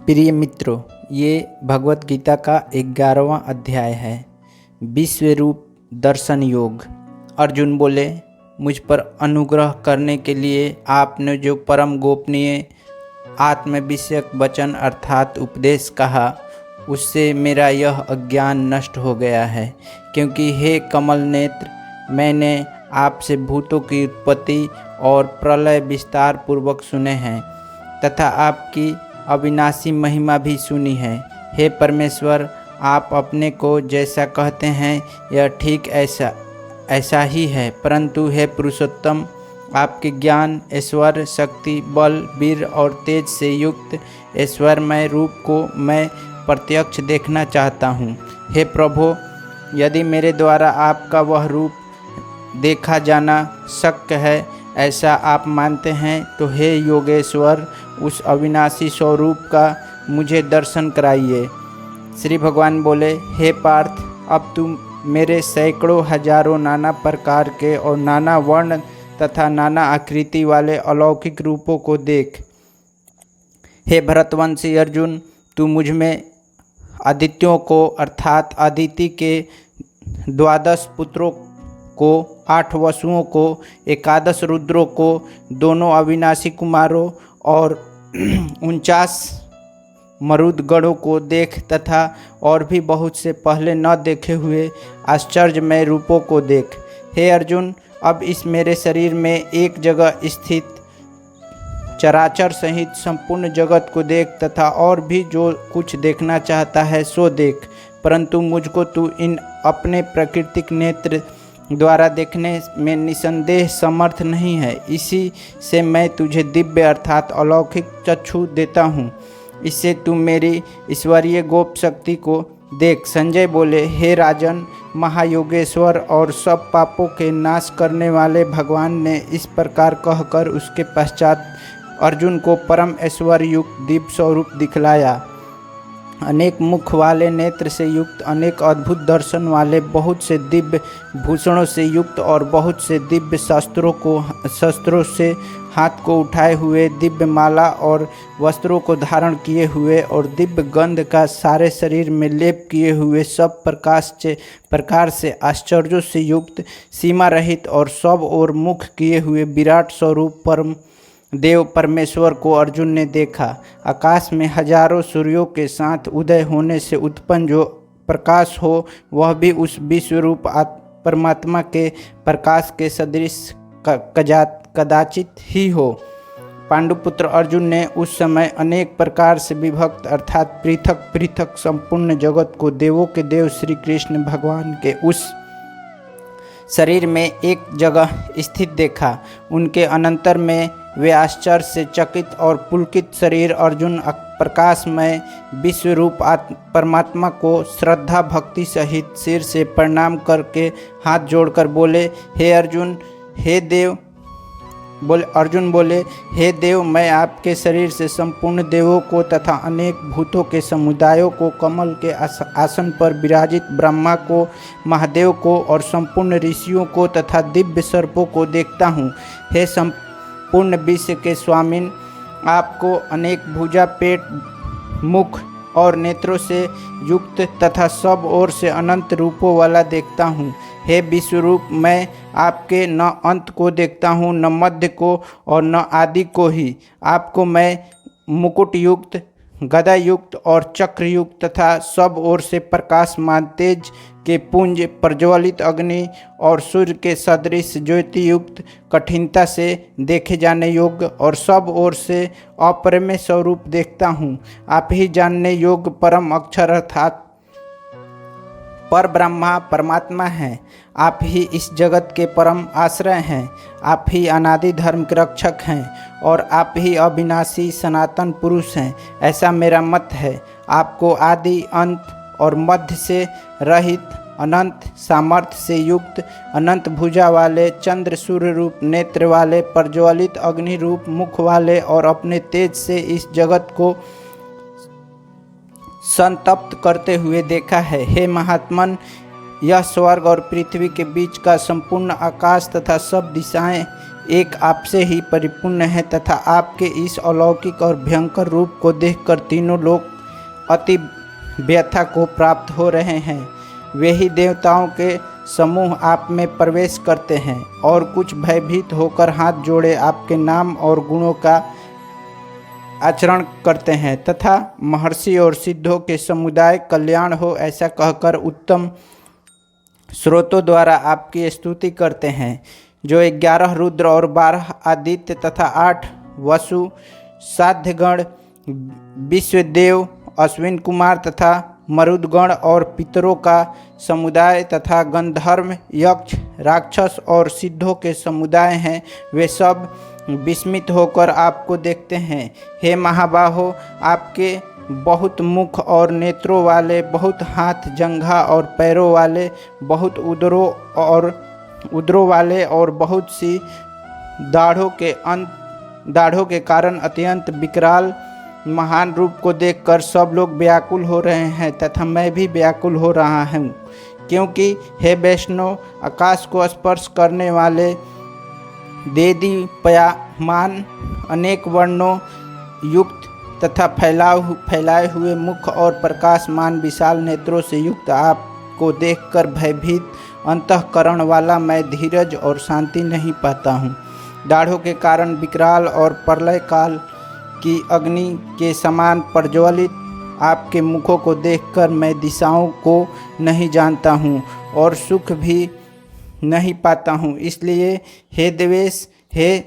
प्रिय मित्रों, ये भगवत गीता का 11वां अध्याय है। विश्व रूप दर्शन योग। अर्जुन बोले, मुझ पर अनुग्रह करने के लिए आपने जो परम गोपनीय आत्म विषयक वचन अर्थात उपदेश कहा, उससे मेरा यह अज्ञान नष्ट हो गया है। क्योंकि हे कमल नेत्र, मैंने आपसे भूतों की उत्पत्ति और प्रलय विस्तार पूर्वक सुने हैं तथा आपकी अविनाशी महिमा भी सुनी है। हे परमेश्वर, आप अपने को जैसा कहते हैं यह ठीक ऐसा ही है, परंतु हे पुरुषोत्तम, आपके ज्ञान, ऐश्वर्य, शक्ति, बल, वीर और तेज से युक्त ऐश्वर्यमय रूप को मैं प्रत्यक्ष देखना चाहता हूँ। हे प्रभु, यदि मेरे द्वारा आपका वह रूप देखा जाना शक्य है, ऐसा आप मानते हैं, तो हे योगेश्वर, उस अविनाशी स्वरूप का मुझे दर्शन कराइए। श्री भगवान बोले, हे पार्थ, अब तुम मेरे सैकड़ों हजारों नाना प्रकार के और नाना वर्ण तथा नाना आकृति वाले अलौकिक रूपों को देख। हे भरतवंशी अर्जुन, तू मुझ में आदित्यों को अर्थात अदिति के 12 पुत्रों को, 8 वसुओं को, 11 रुद्रों को, दोनों अविनाशी कुमारों और 49 मरुदगणों को देख तथा और भी बहुत से पहले न देखे हुए आश्चर्यमय रूपों को देख। हे अर्जुन, अब इस मेरे शरीर में एक जगह स्थित चराचर सहित संपूर्ण जगत को देख तथा और भी जो कुछ देखना चाहता है सो देख, परंतु मुझको तू इन अपने प्राकृतिक नेत्र द्वारा देखने में निसंदेह समर्थ नहीं है। इसी से मैं तुझे दिव्य अर्थात अलौकिक चक्षु देता हूँ। इससे तू मेरी ईश्वरीय गोप शक्ति को देख। संजय बोले, हे राजन, महायोगेश्वर और सब पापों के नाश करने वाले भगवान ने इस प्रकार कहकर उसके पश्चात अर्जुन को परम ऐश्वर्य युक्त दिव्य स्वरूप दिखलाया। अनेक मुख वाले, नेत्र से युक्त, अनेक अद्भुत दर्शन वाले, बहुत से दिव्य भूषणों से युक्त और बहुत से दिव्य शस्त्रों से हाथ को उठाए हुए, दिव्य माला और वस्त्रों को धारण किए हुए और दिव्य गंध का सारे शरीर में लेप किए हुए, सब प्रकार से आश्चर्यों से युक्त, सीमा रहित और सब ओर मुख किए हुए विराट स्वरूप परम देव परमेश्वर को अर्जुन ने देखा। आकाश में हजारों सूर्यों के साथ उदय होने से उत्पन्न जो प्रकाश हो, वह भी उस विश्वरूप परमात्मा के प्रकाश के सदृश कदाचित ही हो। पांडुपुत्र अर्जुन ने उस समय अनेक प्रकार से विभक्त अर्थात पृथक पृथक संपूर्ण जगत को देवों के देव श्री कृष्ण भगवान के उस शरीर में एक जगह स्थित देखा। उनके अनंतर में वे आश्चर्य से चकित और पुलकित शरीर अर्जुन प्रकाशमय विश्वरूप परमात्मा को श्रद्धा भक्ति सहित सिर से प्रणाम करके हाथ जोड़कर बोले, हे अर्जुन, हे देव अर्जुन बोले, हे देव, मैं आपके शरीर से संपूर्ण देवों को तथा अनेक भूतों के समुदायों को, कमल के आसन पर विराजित ब्रह्मा को, महादेव को और संपूर्ण ऋषियों को तथा दिव्य सर्पों को देखता हूँ। हे संपूर्ण विश्व के स्वामिन, आपको अनेक भुजा, पेट, मुख और नेत्रों से युक्त तथा सब ओर से अनंत रूपों वाला देखता हूँ। हे विश्वरूप, मैं आपके न अंत को देखता हूँ, न मध्य को और न आदि को ही। आपको मैं मुकुट युक्त, गदा युक्त और चक्र युक्त तथा सब ओर से प्रकाशमान तेज के पुंज, प्रज्वलित अग्नि और सूर्य के सदृश ज्योति युक्त, कठिनता से देखे जाने योग्य और सब ओर से अपरिमेय स्वरूप देखता हूँ। आप ही जानने योग्य परम अक्षर अर्थात पर ब्रह्मा परमात्मा हैं। आप ही इस जगत के परम आश्रय हैं। आप ही अनादि धर्म के रक्षक हैं और आप ही अविनाशी सनातन पुरुष हैं, ऐसा मेरा मत है। आपको आदि, अंत और मध्य से रहित, अनंत सामर्थ्य से युक्त, अनंत भुजा वाले, चंद्र सूर्य रूप नेत्र वाले, प्रज्वलित अग्नि रूप मुख वाले और अपने तेज से इस जगत को संतप्त करते हुए देखा है। हे महात्मन, यह स्वर्ग और पृथ्वी के बीच का संपूर्ण आकाश तथा सब दिशाएं एक आपसे ही परिपूर्ण है तथा आपके इस अलौकिक और भयंकर रूप को देखकर तीनों लोग अति व्यथा को प्राप्त हो रहे हैं। वे ही देवताओं के समूह आप में प्रवेश करते हैं और कुछ भयभीत होकर हाथ जोड़े आपके नाम और गुणों का आचरण करते हैं तथा महर्षि और सिद्धों के समुदाय कल्याण हो ऐसा कहकर उत्तम स्रोतों द्वारा आपकी स्तुति करते हैं। जो 11 रुद्र और 12 आदित्य तथा 8 वसु साध्यगण विश्वदेव अश्विन कुमार तथा मरुदगण और पितरों का समुदाय तथा गंधर्व यक्ष राक्षस और सिद्धों के समुदाय हैं, वे सब विस्मित होकर आपको देखते हैं। हे महाबाहो, आपके बहुत मुख और नेत्रों वाले, बहुत हाथ जंघा और पैरों वाले, बहुत उदरों वाले और बहुत सी दाढ़ों के कारण अत्यंत विकराल महान रूप को देखकर सब लोग व्याकुल हो रहे हैं तथा मैं भी व्याकुल हो रहा हूँ, क्योंकि हे वैष्णव, आकाश को स्पर्श करने वाले देदीप्यमान अनेक वर्णों युक्त तथा फैलाए हुए मुख और प्रकाशमान विशाल नेत्रों से युक्त आपको देखकर भयभीत अंतःकरण वाला मैं धीरज और शांति नहीं पाता हूँ। दाढ़ों के कारण विकराल और प्रलय काल की अग्नि के समान प्रज्वलित आपके मुखों को देखकर मैं दिशाओं को नहीं जानता हूँ और सुख भी नहीं पाता हूँ। इसलिए हे देवेश, हे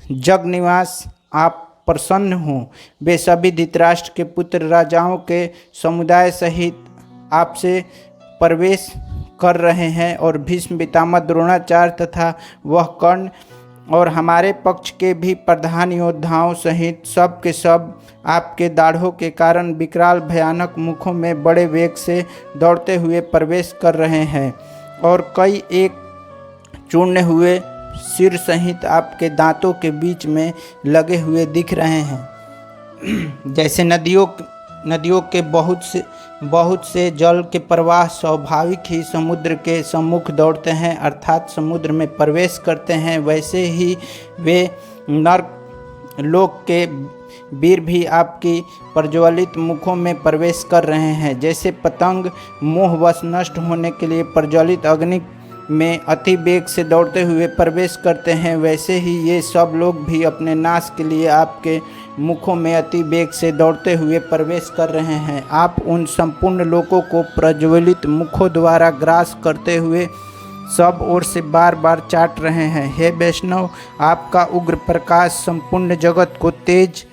जगनिवास, आप प्रसन्न हों। वे सभी धृतराष्ट्र के पुत्र राजाओं के समुदाय सहित आपसे प्रवेश कर रहे हैं और भीष्म पितामह द्रोणाचार्य तथा वह कर्ण और हमारे पक्ष के भी प्रधान योद्धाओं सहित सब के सब आपके दाढ़ों के कारण विकराल भयानक मुखों में बड़े वेग से दौड़ते हुए प्रवेश कर रहे हैं और कई एक चूर्ण हुए सिर सहित आपके दांतों के बीच में लगे हुए दिख रहे हैं। जैसे नदियों के बहुत से जल के प्रवाह स्वाभाविक ही समुद्र के सम्मुख दौड़ते हैं अर्थात समुद्र में प्रवेश करते हैं, वैसे ही वे नर्क लोक के वीर भी आपकी प्रज्वलित मुखों में प्रवेश कर रहे हैं। जैसे पतंग मोहवश नष्ट होने के लिए प्रज्वलित अग्नि में अति वेग से दौड़ते हुए प्रवेश करते हैं, वैसे ही ये सब लोग भी अपने नाश के लिए आपके मुखों में अति वेग से दौड़ते हुए प्रवेश कर रहे हैं। आप उन संपूर्ण लोगों को प्रज्वलित मुखों द्वारा ग्रास करते हुए सब ओर से बार बार चाट रहे हैं। हे वैष्णव, आपका उग्र प्रकाश संपूर्ण जगत को तेज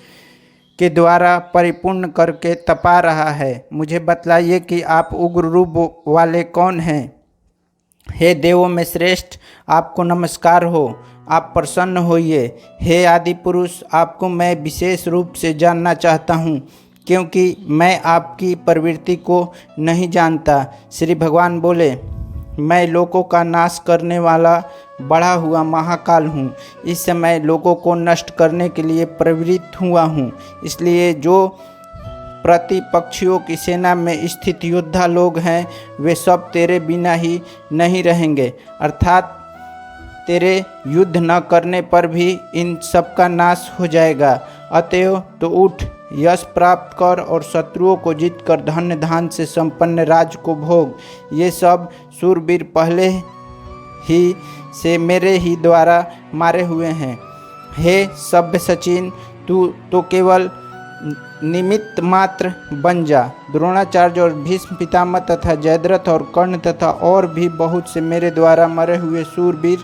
के द्वारा परिपूर्ण करके तपा रहा है। मुझे बतलाइए कि आप उग्र रूप वाले कौन हैं। हे देवों में श्रेष्ठ, आपको नमस्कार हो, आप प्रसन्न होइए। हे आदि पुरुष, आपको मैं विशेष रूप से जानना चाहता हूँ, क्योंकि मैं आपकी प्रवृत्ति को नहीं जानता। श्री भगवान बोले, मैं लोगों का नाश करने वाला बढ़ा हुआ महाकाल हूँ। इस समय लोगों को नष्ट करने के लिए प्रवृत्त हुआ हूँ। इसलिए जो प्रतिपक्षियों की सेना में स्थित योद्धा लोग हैं, वे सब तेरे बिना ही नहीं रहेंगे, अर्थात तेरे युद्ध न करने पर भी इन सब का नाश हो जाएगा। अतएव तो उठ, यश प्राप्त कर और शत्रुओं को जीतकर धन्य धान से संपन्न राज को भोग। ये सब शूरवीर पहले ही से मेरे ही द्वारा मारे हुए हैं। हे सभ्य सचिन, तू तो केवल निमित्त मात्र बन जा। द्रोणाचार्य और भीष्म पितामह तथा जयद्रथ और कर्ण तथा और भी बहुत से मेरे द्वारा मरे हुए शूरवीर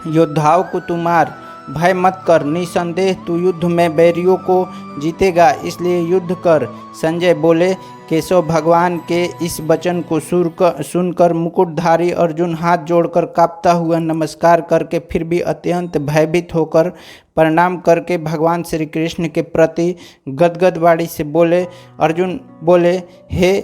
योद्धाओं को तू मार। भय मत कर, निसंदेह तू युद्ध में बैरियों को जीतेगा, इसलिए युद्ध कर। संजय बोले, केशव भगवान के इस वचन को सुनकर मुकुटधारी अर्जुन हाथ जोड़कर कांपता हुआ नमस्कार करके फिर भी अत्यंत भयभीत होकर प्रणाम करके भगवान श्री कृष्ण के प्रति गदगद वाणी से बोले। अर्जुन बोले, हे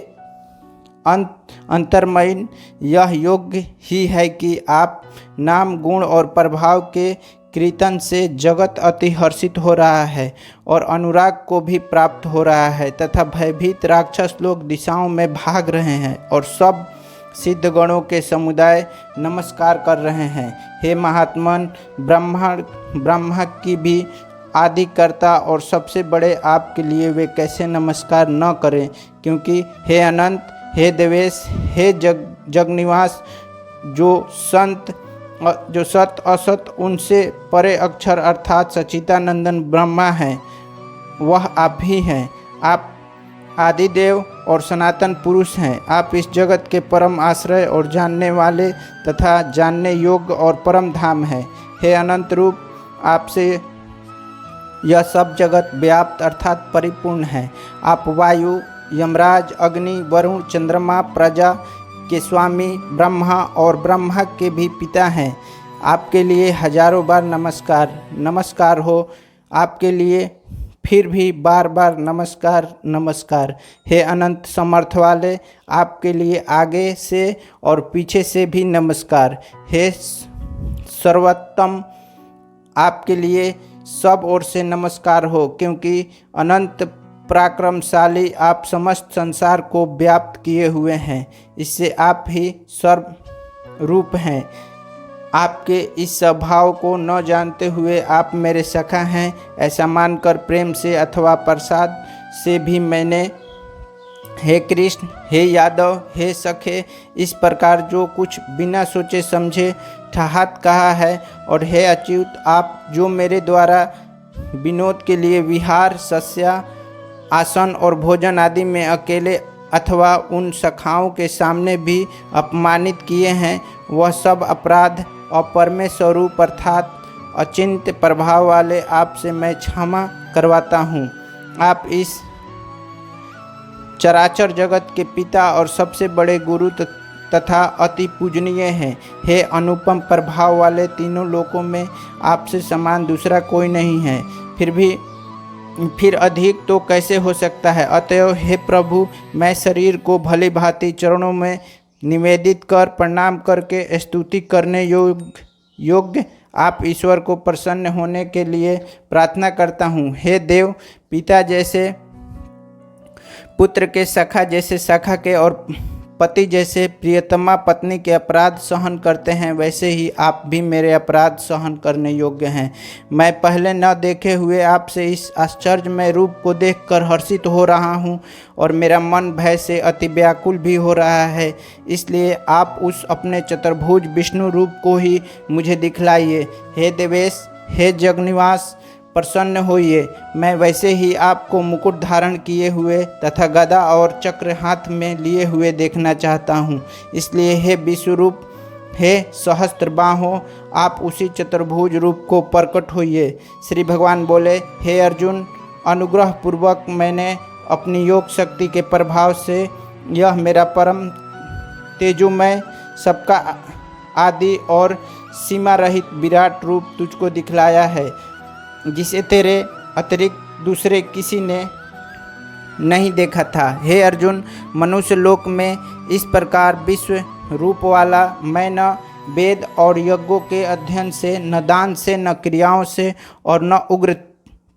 अंतर्मयीन, यह योग्य ही है कि आप नाम गुण और प्रभाव के कीर्तन से जगत अति हर्षित हो रहा है और अनुराग को भी प्राप्त हो रहा है तथा भयभीत राक्षस लोग दिशाओं में भाग रहे हैं और सब सिद्ध गणों के समुदाय नमस्कार कर रहे हैं। हे महात्मन, ब्रह्मा की भी आदिकर्ता और सबसे बड़े आपके लिए वे कैसे नमस्कार न करें, क्योंकि हे अनंत, हे देवेश, हे जगनिवास, जो सत असत उनसे परे अक्षर अर्थात सच्चिदानंदन ब्रह्मा हैं, वह आप ही हैं। आप आदिदेव और सनातन पुरुष हैं। आप इस जगत के परम आश्रय और जानने वाले तथा जानने योग्य और परम धाम हैं। हे अनंत रूप, आपसे यह सब जगत व्याप्त अर्थात परिपूर्ण है। आप वायु, यमराज, अग्नि, वरुण, चंद्रमा, प्रजा के स्वामी, ब्रह्मा और ब्रह्मा के भी पिता हैं। आपके लिए हजारों बार नमस्कार हो। आपके लिए फिर भी बार बार नमस्कार। हे अनंत समर्थ वाले, आपके लिए आगे से और पीछे से भी नमस्कार। हे सर्वोत्तम, आपके लिए सब ओर से नमस्कार हो, क्योंकि अनंत पराक्रमशाली आप समस्त संसार को व्याप्त किए हुए हैं। इससे आप ही सर्व रूप हैं। आपके इस स्वभाव को न जानते हुए आप मेरे सखा हैं ऐसा मानकर प्रेम से अथवा प्रसाद से भी मैंने हे कृष्ण, हे यादव, हे सखे, इस प्रकार जो कुछ बिना सोचे समझे ठहात कहा है। और हे अच्युत, आप जो मेरे द्वारा विनोद के लिए विहार, शय्या, आसन और भोजन आदि में अकेले अथवा उन सखाओं के सामने भी अपमानित किए हैं, वह सब अपराध अपरमेय स्वरूप अर्थात अचिंत्य प्रभाव वाले आपसे मैं क्षमा करवाता हूँ। आप इस चराचर जगत के पिता और सबसे बड़े गुरु तथा अति पूजनीय हैं। हे अनुपम प्रभाव वाले, तीनों लोकों में आपसे समान दूसरा कोई नहीं है, फिर अधिक तो कैसे हो सकता है। अतएव हे प्रभु, मैं शरीर को भली भांति चरणों में निवेदित कर प्रणाम करके स्तुति करने योग्य आप ईश्वर को प्रसन्न होने के लिए प्रार्थना करता हूँ। हे देव, पिता जैसे पुत्र के, सखा जैसे सखा के और पति जैसे प्रियतमा पत्नी के अपराध सहन करते हैं, वैसे ही आप भी मेरे अपराध सहन करने योग्य हैं। मैं पहले न देखे हुए आपसे इस आश्चर्यमय रूप को देखकर हर्षित हो रहा हूँ और मेरा मन भय से अति व्याकुल भी हो रहा है। इसलिए आप उस अपने चतुर्भुज विष्णु रूप को ही मुझे दिखलाइए। हे देवेश, हे जगनिवास, प्रसन्न होइए। मैं वैसे ही आपको मुकुट धारण किए हुए तथा गदा और चक्र हाथ में लिए हुए देखना चाहता हूँ। इसलिए हे विश्वरूप, हे सहस्त्र बाहों, आप उसी चतुर्भुज रूप को प्रकट होइए। श्री भगवान बोले, हे अर्जुन, अनुग्रह पूर्वक मैंने अपनी योग शक्ति के प्रभाव से यह मेरा परम तेजोमय, सबका आदि और सीमा रहित विराट रूप तुझको दिखलाया है, जिसे तेरे अतिरिक्त दूसरे किसी ने नहीं देखा था। हे अर्जुन, मनुष्य लोक में इस प्रकार विश्व रूप वाला मैं न वेद और यज्ञों के अध्ययन से, न दान से, न क्रियाओं से और न उग्र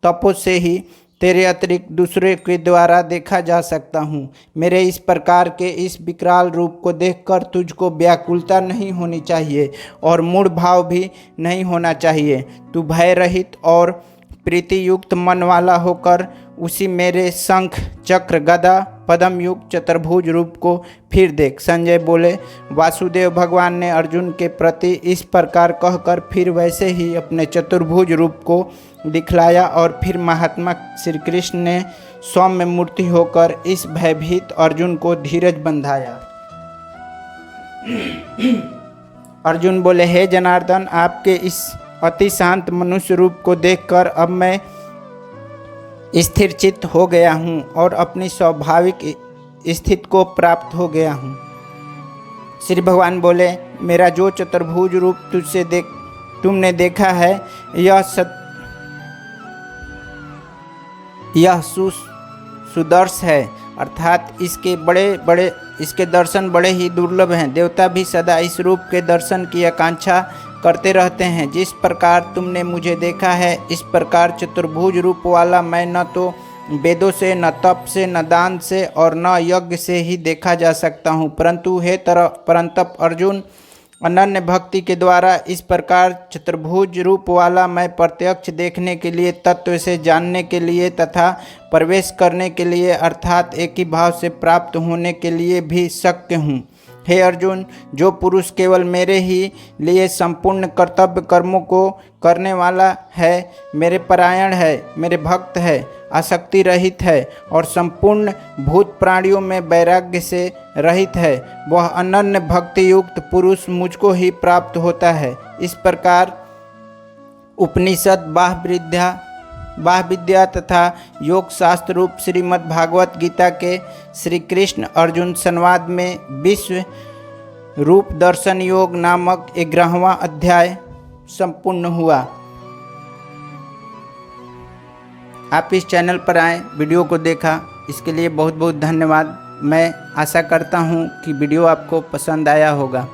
तपों से ही तेरे अतिरिक्त दूसरे के द्वारा देखा जा सकता हूँ। मेरे इस प्रकार के इस विकराल रूप को देखकर तुझको व्याकुलता नहीं होनी चाहिए और मूढ़ भाव भी नहीं होना चाहिए। तू भय रहित और प्रीति युक्त मन वाला होकर उसी मेरे शंख, चक्र, गदा, पद्म युक्त चतुर्भुज रूप को फिर देख। संजय बोले, वासुदेव भगवान ने अर्जुन के प्रति इस प्रकार कहकर फिर वैसे ही अपने चतुर्भुज रूप को दिखलाया और फिर महात्मा श्री कृष्ण ने सौम्य मूर्ति होकर इस भयभीत अर्जुन को धीरज बंधाया। अर्जुन बोले, हे जनार्दन, आपके इस अति शांत मनुष्य रूप को देखकर अब मैं स्थिर चित्त हो गया हूँ और अपनी स्वाभाविक स्थिति को प्राप्त हो गया हूँ। श्री भगवान बोले, मेरा जो चतुर्भुज रूप तुमने देखा है, यह सुदर्श है, अर्थात इसके दर्शन बड़े ही दुर्लभ हैं। देवता भी सदा इस रूप के दर्शन की आकांक्षा करते रहते हैं। जिस प्रकार तुमने मुझे देखा है, इस प्रकार चतुर्भुज रूप वाला मैं न तो वेदों से, न तप से, न दान से और न यज्ञ से ही देखा जा सकता हूँ, परंतु हे परंतप अर्जुन, अनन्य भक्ति के द्वारा इस प्रकार चतुर्भुज रूप वाला मैं प्रत्यक्ष देखने के लिए, तत्व से जानने के लिए तथा प्रवेश करने के लिए अर्थात एक ही भाव से प्राप्त होने के लिए भी शक्य हूँ। हे अर्जुन, जो पुरुष केवल मेरे ही लिए संपूर्ण कर्तव्य कर्मों को करने वाला है, मेरे परायण है, मेरे भक्त है, आसक्ति रहित है और संपूर्ण भूत प्राणियों में वैराग्य से रहित है, वह अनन्य भक्ति युक्त पुरुष मुझको ही प्राप्त होता है। इस प्रकार उपनिषद, बाह्य विद्या तथा योग शास्त्र रूप श्रीमद् भागवत गीता के श्री कृष्ण अर्जुन संवाद में विश्व रूप दर्शन योग नामक 11वां अध्याय संपूर्ण हुआ। आप इस चैनल पर आए, वीडियो को देखा, इसके लिए बहुत बहुत धन्यवाद। मैं आशा करता हूँ कि वीडियो आपको पसंद आया होगा।